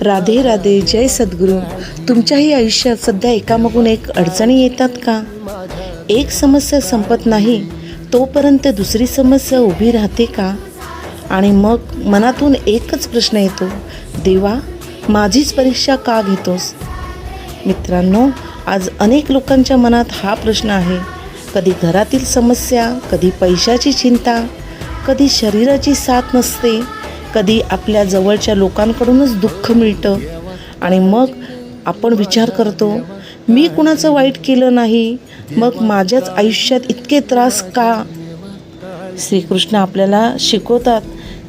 राधे राधे, जय सद्गुरू. तुमच्याही आयुष्यात सध्या एकामागून एक अडचणी येतात का? एक समस्या संपत नाही तोपर्यंत दुसरी समस्या उभी राहते का? आणि मग मनातून एकच प्रश्न येतो, देवा माझीच परीक्षा का घेतोस? मित्रांनो, आज अनेक लोकांच्या मनात हा प्रश्न आहे. कधी घरातील समस्या, कधी पैशाची चिंता, कधी शरीराची साथ नसते, कधी आपल्या जवळच्या लोकांकडूनच दुःख मिळतं. आणि मग आपण विचार करतो, मी कुणाचं वाईट केलं नाही, मग माझ्याच आयुष्यात इतके त्रास का? श्रीकृष्ण आपल्याला शिकवतात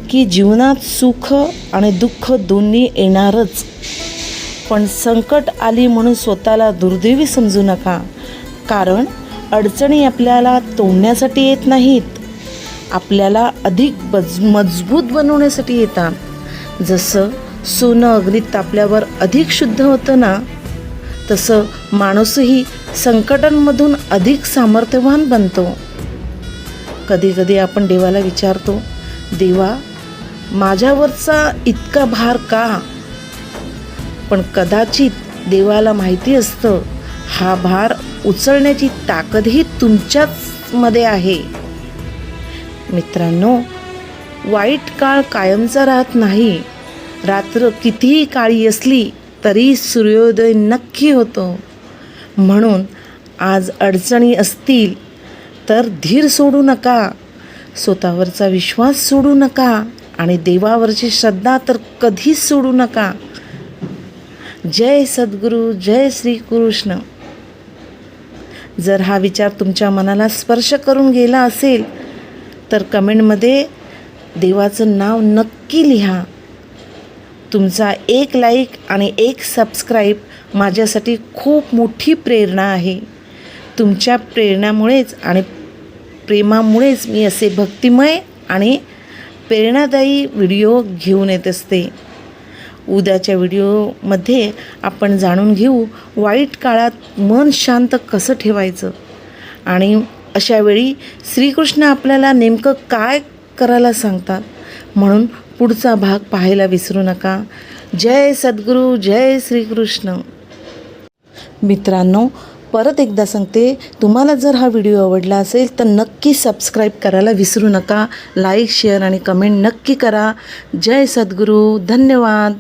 की जीवनात सुख आणि दुःख दोन्ही येणारच, पण संकट आली म्हणून स्वतःला दुर्दैवी समजू नका. कारण अडचणी आपल्याला तोडण्यासाठी येत नाहीत, आपल्याला अधिक मजबूत बनवण्यासाठी येतात. जसं सोनं अग्नीत तापल्यावर अधिक शुद्ध होतं ना, तसं माणूसही संकटांमधून अधिक सामर्थ्यवान बनतो. कधी कधी आपण देवाला विचारतो, देवा माझ्यावरचा इतका भार का? पण कदाचित देवाला माहिती असतं, हा भार उचलण्याची ताकदही तुमच्याच मध्ये आहे. मित्रांनो, वाईट काळ कायमचा राहत नाही. रात्र कितीही काळी असली तरी सूर्योदय नक्की होतो. म्हणून आज अडचणी असतील तर धीर सोडू नका, स्वतःवरचा विश्वास सोडू नका आणि देवावरची श्रद्धा तर कधीच सोडू नका. जय सद्गुरू, जय श्रीकृष्ण. जर हा विचार तुमच्या मनाला स्पर्श करून गेला असेल तर कमेंटमध्ये देवाचं नाव नक्की लिहा. तुमचा एक लाईक आणि एक सबस्क्राईब माझ्यासाठी खूप मोठी प्रेरणा आहे. तुमच्या प्रेरणामुळेच आणि प्रेमामुळेच मी असे भक्तिमय आणि प्रेरणादायी व्हिडिओ घेऊन येत असते. उद्याच्या व्हिडिओमध्ये आपण जाणून घेऊ वाईट काळात मन शांत कसं ठेवायचं आणि अशा वेळी श्रीकृष्ण आपल्याला नेमकं काय करायला सांगतात. म्हणून पुढचा भाग पाहायला विसरू नका. जय सद्गुरू, जय श्रीकृष्ण. मित्रांनो, परत एकदा सांगते, तुम्हाला जर हा व्हिडिओ आवडला असेल तर नक्की सबस्क्राईब करायला विसरू नका. लाईक, शेअर आणि कमेंट नक्की करा. जय सद्गुरू, धन्यवाद.